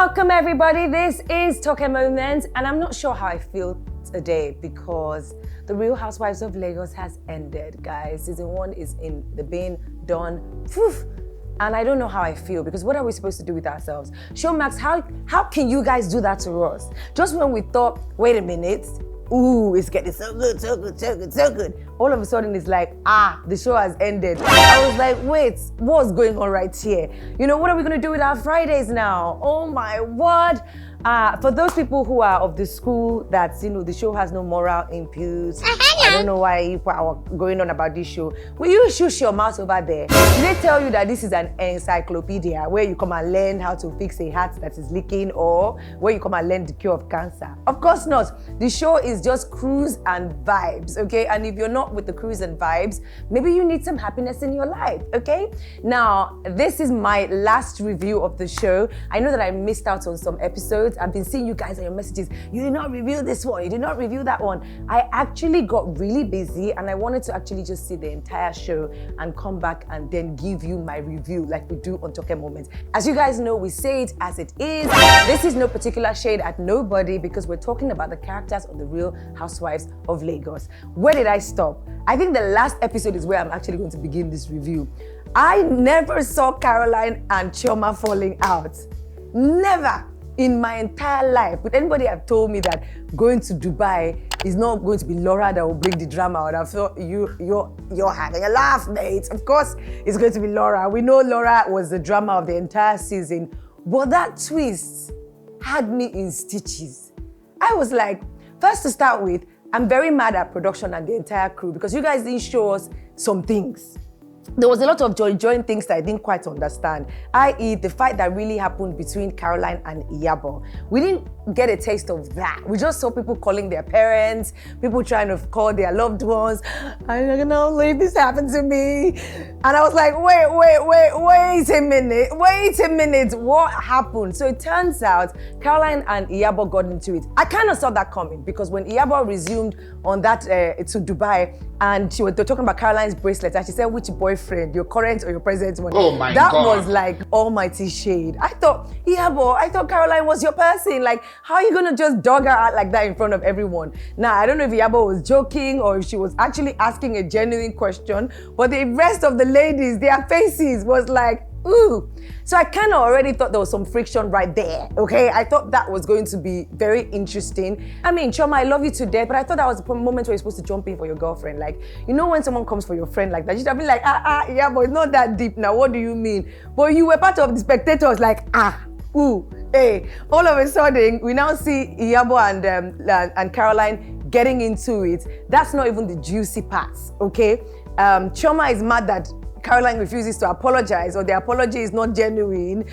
Welcome everybody, this is Talk Moments, and I'm not sure how I feel today because the Real Housewives of Lagos has ended, guys. Season 1 is in the bin, done, poof. And I don't know how I feel because what are we supposed to do with ourselves? Showmax, how can you guys do that to us? Just when we thought, wait a minute, ooh, it's getting so good, so good, so good, so good. All of a sudden it's like, the show has ended. I was like, wait, what's going on right here? You know, what are we gonna do with our Fridays now? Oh my word. For those people who are of the school that, you know, the show has no moral impulse, I don't know why you are going on about this show. Will you shush your mouth over there? Did they tell you that this is an encyclopedia where you come and learn how to fix a heart that is leaking or where you come and learn the cure of cancer? Of course not. The show is just cruise and vibes, okay? And if you're not with the cruise and vibes, maybe you need some happiness in your life, okay? Now, this is my last review of the show. I know that I missed out on some episodes. I've been seeing you guys and your messages. You did not review this one. You did not review that one. I actually got really busy and I wanted to actually just see the entire show and come back and then give you my review like we do on Talk Moments. As you guys know, we say it as it is. This is no particular shade at nobody because we're talking about the characters of the Real Housewives of Lagos. Where did I stop? I think the last episode is where I'm actually going to begin this review. I never saw Caroline and Chioma falling out. Never. In my entire life, would anybody have told me that going to Dubai is not going to be Laura that will bring the drama out? I thought you're having a laugh, mate. Of course, it's going to be Laura. We know Laura was the drama of the entire season, but that twist had me in stitches. I was like, first to start with, I'm very mad at production and the entire crew because you guys didn't show us some things. There was a lot of joint things that I didn't quite understand, i.e. the fight that really happened between Caroline and Iyabo. We didn't get a taste of that. We just saw people calling their parents, people trying to call their loved ones. I don't know if this happened to me. And I was like, wait a minute, what happened? So it turns out Caroline and Iyabo got into it. I kind of saw that coming because when Iyabo resumed on that to Dubai and they were talking about Caroline's bracelet and she said, which boyfriend, your current or your present one? Oh my God. That God. was like almighty shade. I thought, I thought Caroline was your person. Like, how are you gonna just dog her out like that in front of everyone? Now, I don't know if Iyabo was joking or if she was actually asking a genuine question, but the rest of the ladies, their faces was like, ooh. So I kind of already thought there was some friction right there, okay? I thought that was going to be very interesting. I mean, Chioma, I love you to death, but I thought that was the moment where you're supposed to jump in for your girlfriend. Like, you know when someone comes for your friend like that, you should have been like, yeah, but it's not that deep now, what do you mean? But you were part of the spectators like, ooh, hey. All of a sudden, we now see Iyabo and Caroline getting into it. That's not even the juicy parts, okay? Chioma is mad that Caroline refuses to apologize or the apology is not genuine.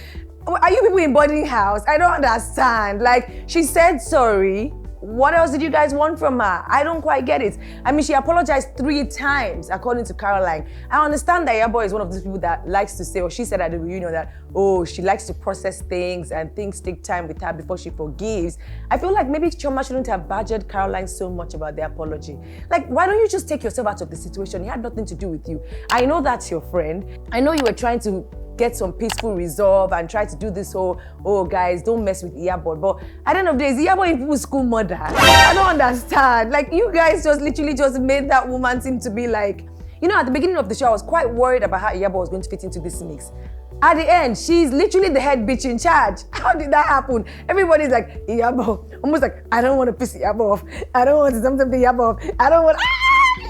Are you people in boarding house? I don't understand. Like, she said sorry. What else did you guys want from her? I don't quite get it. I mean, she apologized 3 times, according to Caroline. I understand that Iyabo is one of those people that likes to say, or she said at the reunion that, she likes to process things and things take time with her before she forgives. I feel like maybe Chioma shouldn't have badgered Caroline so much about the apology. Like, why don't you just take yourself out of the situation? It had nothing to do with you. I know that's your friend. I know you were trying to get some peaceful resolve and try to do this whole, guys, don't mess with Iyabo. But at the end of the day, is Iyabo in people's school mother? I don't understand. Like, you guys just literally just made that woman seem to be like, you know, at the beginning of the show, I was quite worried about how Iyabo was going to fit into this mix. At the end, she's literally the head bitch in charge. How did that happen? Everybody's like, Iyabo, almost like, I don't want to piss Iyabo off. I don't want to something to Iyabo off. I don't want,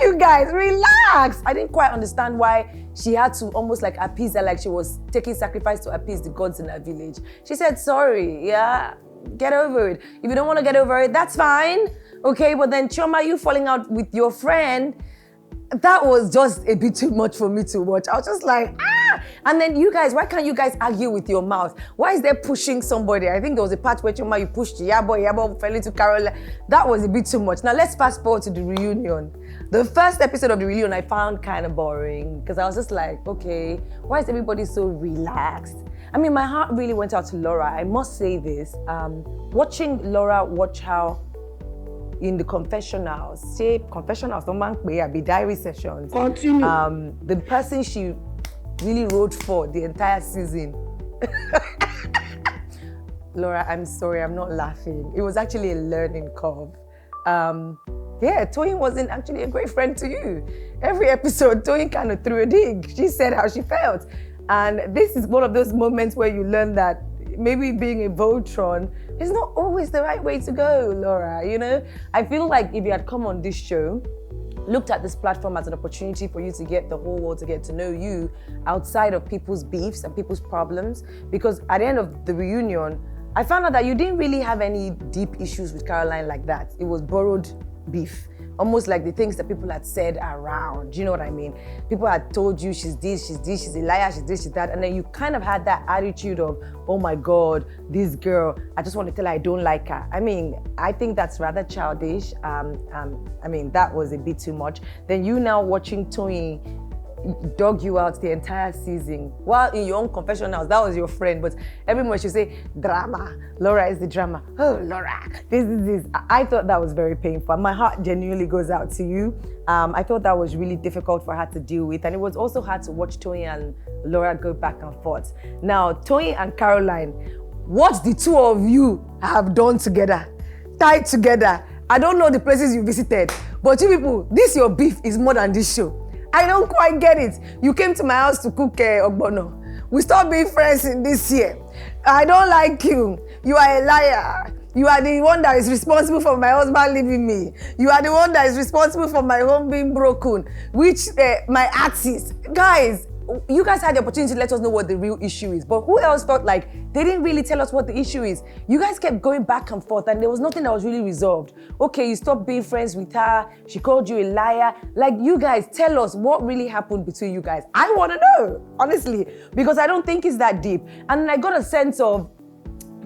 you guys, relax. I didn't quite understand why she had to almost like appease her, like she was taking sacrifice to appease the gods in her village. She said, sorry, yeah, get over it. If you don't want to get over it, that's fine. Okay, but then Chioma, you falling out with your friend, that was just a bit too much for me to watch. I was just like, And then you guys, why can't you guys argue with your mouth? Why is there pushing somebody? I think there was a part where Chioma, you pushed Iyabo fell into Carol. That was a bit too much. Now let's fast forward to the reunion. The first episode of the reunion I found kind of boring because I was just like, okay, why is everybody so relaxed? I mean, my heart really went out to Laura. I must say this. Watching Laura watch how in the confessionals, be diary sessions. Continue. The person she really wrote for the entire season Laura, I'm sorry, I'm not laughing. It was actually a learning curve. Toyin wasn't actually a great friend to you. Every episode, Toyin kind of threw a dig. She said how she felt. And this is one of those moments where you learn that maybe being a Voltron is not always the right way to go, Laura, you know? I feel like if you had come on this show, looked at this platform as an opportunity for you to get the whole world to get to know you outside of people's beefs and people's problems, because at the end of the reunion, I found out that you didn't really have any deep issues with Caroline like that. It was borrowed beef. Almost like the things that people had said around, you know what I mean? People had told you she's this, she's a liar, she's this, she's that. And then you kind of had that attitude of, oh my God, this girl, I just want to tell her I don't like her. I mean, I think that's rather childish. That was a bit too much. Then you now watching Tony dog you out the entire season. While in your own confessionals, that was your friend, but every month you say, drama, Laura is the drama. Oh, Laura, this. I thought that was very painful. My heart genuinely goes out to you. I thought that was really difficult for her to deal with, and it was also hard to watch Tony and Laura go back and forth. Now, Tony and Caroline, what the two of you have done together, tied together, I don't know the places you visited, but you people, this your beef is more than this show. I don't quite get it. You came to my house to cook ogbono. We stopped being friends in this year. I don't like you. You are a liar. You are the one that is responsible for my husband leaving me. You are the one that is responsible for my home being broken, which my artist. Guys, you guys had the opportunity to let us know what the real issue is, but who else felt like they didn't really tell us what the issue is? You guys kept going back and forth and there was nothing that was really resolved. Okay, you stopped being friends with her, she called you a liar. Like, you guys, tell us what really happened between you guys. I want to know, honestly, because I don't think it's that deep. And I got a sense of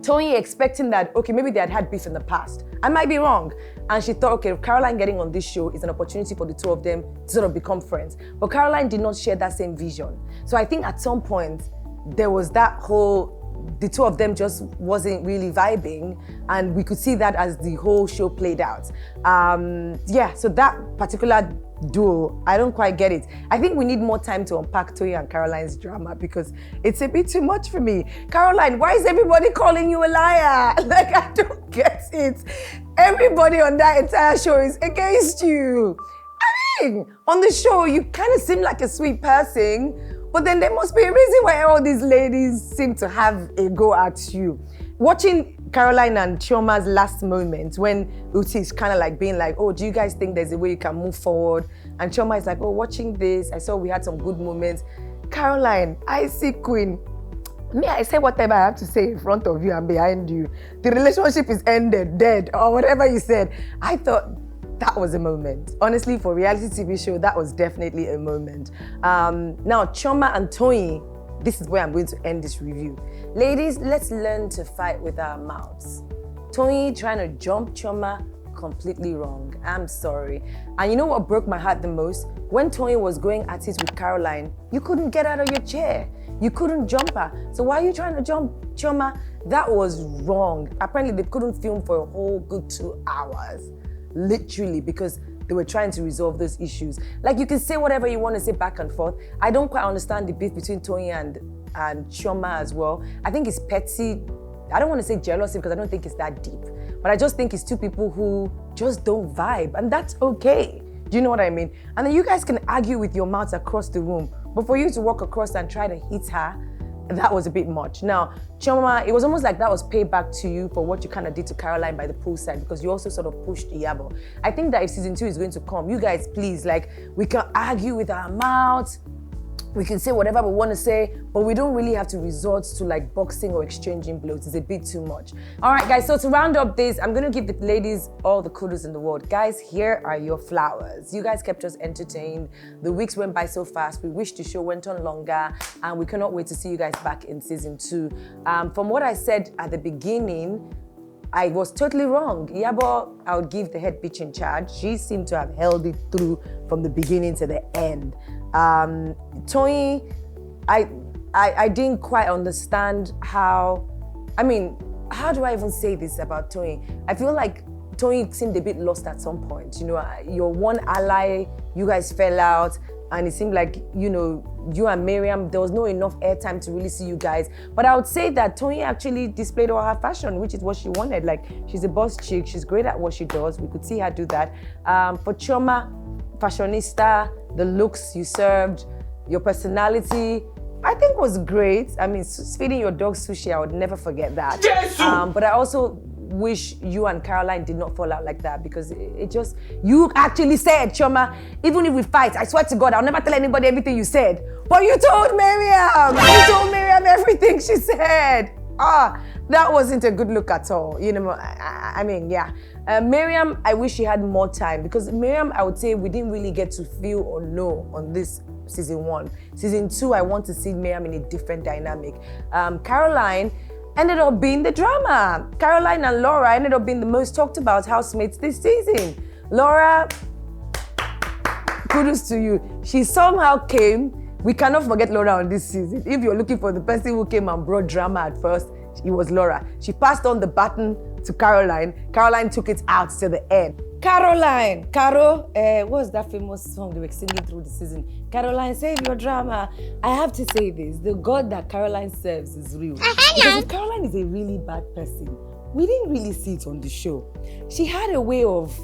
Tony expecting that, okay, maybe they had beef in the past. I might be wrong. And she thought, okay, Caroline getting on this show is an opportunity for the two of them to sort of become friends. But Caroline did not share that same vision. So I think at some point, there was that whole, the two of them just wasn't really vibing, and we could see that as the whole show played out. So that particular duo, I don't quite get it. I think we need more time to unpack Toyi and Caroline's drama because it's a bit too much for me. Caroline, why is everybody calling you a liar? Like, I don't get it. Everybody on that entire show is against you. I mean, on the show, you kind of seem like a sweet person, but then there must be a reason why all these ladies seem to have a go at you. Watching Caroline and Chioma's last moment when Uti is kind of like being like, oh, do you guys think there's a way you can move forward? And Chioma is like, oh, watching this, I saw we had some good moments. Caroline, I see Queen. Me, I say whatever I have to say in front of you and behind you. The relationship is ended, dead, or whatever you said. I thought that was a moment. Honestly, for a reality TV show, that was definitely a moment. Now, Chioma and Toyi, this is where I'm going to end this review. Ladies, let's learn to fight with our mouths. Toyi trying to jump Chioma, completely wrong. I'm sorry. And you know what broke my heart the most? When Toyi was going at it with Caroline, you couldn't get out of your chair. You couldn't jump her. So why are you trying to jump Chioma? That was wrong. Apparently, they couldn't film for a whole good 2 hours. Literally, because they were trying to resolve those issues. Like, you can say whatever you want to say back and forth. I don't quite understand the beef between Toyi and Chioma as well. I think it's petty. I don't want to say jealousy because I don't think it's that deep. But I just think it's two people who just don't vibe, and that's okay. Do you know what I mean? And then you guys can argue with your mouths across the room, but for you to walk across and try to hit her, that was a bit much. Now, Chioma, it was almost like that was payback to you for what you kind of did to Caroline by the poolside, because you also sort of pushed Iyabo. I think that if season 2 is going to come, you guys, please, like, we can argue with our mouths, we can say whatever we want to say, but we don't really have to resort to like boxing or exchanging blows. It's a bit too much. All right, guys, so to round up this, I'm going to give the ladies all the kudos in the world. Guys, here are your flowers. You guys kept us entertained. The weeks went by so fast. We wish the show went on longer, and we cannot wait to see you guys back in season 2. From what I said at the beginning, I was totally wrong. Iyabo, I would give the head bitch in charge. She seemed to have held it through from the beginning to the end. Toyi, I didn't quite understand how do I even say this about Toyi? I feel like Toyi seemed a bit lost at some point. You know, your one ally, you guys fell out. and it seemed like, you and Miriam, there was no enough airtime to really see you guys. But I would say that Tony actually displayed all her fashion, which is what she wanted. Like, she's a boss chick, she's great at what she does. We could see her do that. For Chioma, fashionista, the looks you served, your personality, I think was great. I mean, feeding your dog sushi, I would never forget that. But I also wish you and Caroline did not fall out like that, because it just, you actually said, Chioma, even if we fight, I swear to God, I'll never tell anybody everything you said. But you told Miriam everything she said. That wasn't a good look at all. I mean, yeah. Miriam, I wish she had more time, because Miriam, I would say we didn't really get to feel or know on this season 1. Season 2, I want to see Miriam in a different dynamic. Caroline ended up being the drama. Caroline and Laura ended up being the most talked about housemates this season. Laura, kudos to you. She somehow came. We cannot forget Laura on this season. If you're looking for the person who came and brought drama at first, it was Laura. She passed on the baton to Caroline. Caroline took it out to the end. Caroline, what's that famous song they were singing through the season? Caroline, save your drama. I have to say this, the God that Caroline serves is real. Because if Caroline is a really bad person, we didn't really see it on the show. She had a way of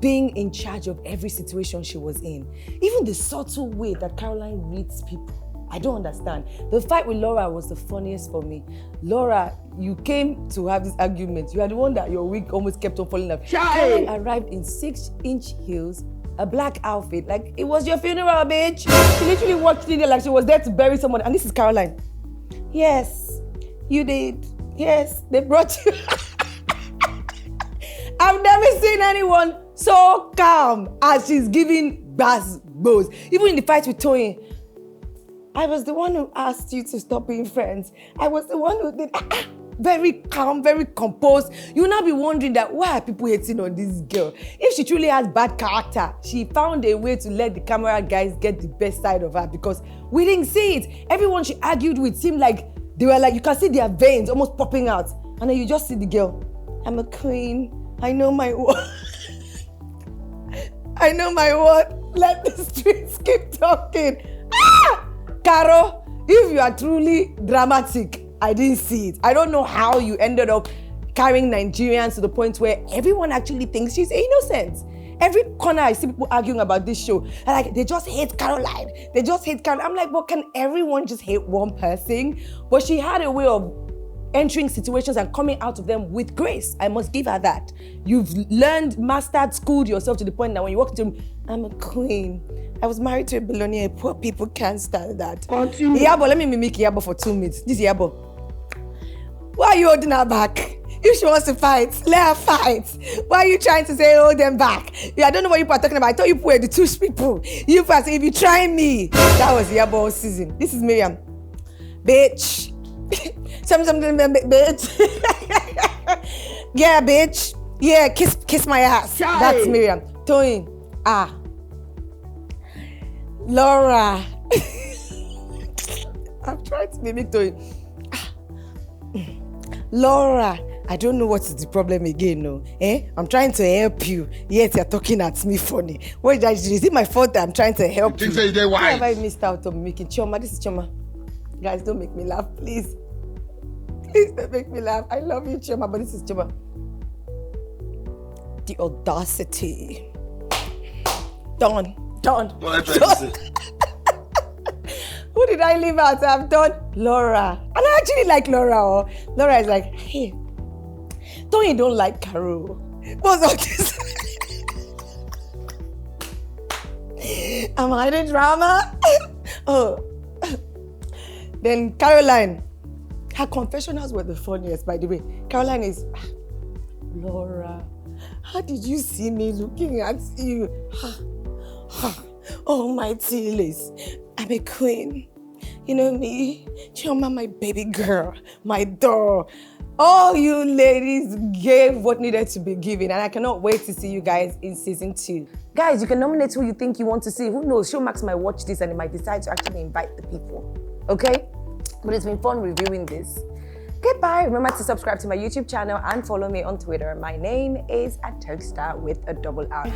being in charge of every situation she was in. Even the subtle way that Caroline reads people, I don't understand. The fight with Laura was the funniest for me. Laura, you came to have this argument. You are the one that your wig almost kept on falling off. Caroline arrived in 6-inch heels, a black outfit, like it was your funeral, bitch. She literally walked in there like she was there to bury someone. And this is Caroline. Yes, you did. Yes, they brought you. I've never seen anyone so calm as she's giving Bass bows. Even in the fight with Tony, I was the one who asked you to stop being friends. I was the one who did very calm, very composed. You'll now be wondering that why are people hating on this girl? If she truly has bad character, she found a way to let the camera guys get the best side of her, because we didn't see it. Everyone she argued with seemed like they were like, you can see their veins almost popping out. And then you just see the girl. I'm a queen. I know my word. I know my word. Let the streets keep talking. Caro, if you are truly dramatic, I didn't see it. I don't know how you ended up carrying Nigerians to the point where everyone actually thinks she's innocent. Every corner I see people arguing about this show, like they just hate Caroline. They just hate Caroline. I'm like, but can everyone just hate one person? But she had a way of entering situations and coming out of them with grace. I must give her that. You've learned, mastered, schooled yourself to the point that when you walk into, I'm a queen. I was married to a billionaire. Poor people can't stand that. Iyabo, let me mimic Iyabo for 2 minutes. This Iyabo. Why are you holding her back? If she wants to fight, let her fight. Why are you trying to say hold them back? I don't know what you are talking about. I thought you were the two people. You first, if you try me. That was Iyabo season. This is Miriam. Bitch. Something, bitch. Yeah, bitch. Yeah, kiss my ass. Sorry. That's Miriam. Tony. Laura. I'm trying to mimic Tony. Laura. I don't know what is the problem again, no. I'm trying to help you, yet you're talking at me funny. What did I do? Is it my fault that I'm trying to help you? Why have I missed out on making Chioma? This is Chioma. Guys, don't make me laugh, please. Please don't make me laugh. I love you, Chioma, but this is Chioma. The audacity. Done. Who did I leave out? I've done Laura. And I actually like Laura. Laura is like, hey, Tony don't like Caro. What's all this? Am I the drama? Oh. Then Caroline. Her confessionals were the funniest, by the way. Caroline is, Laura, how did you see me looking at you? Oh, my Liz, I'm a queen. You know me, Chioma, my baby girl, my doll. All you ladies gave what needed to be given, and I cannot wait to see you guys in season 2. Guys, you can nominate who you think you want to see. Who knows, Showmax might watch this and they might decide to actually invite the people. Okay? But it's been fun reviewing this. Goodbye. Remember to subscribe to my YouTube channel and follow me on Twitter. My name is @Toaster with a double R.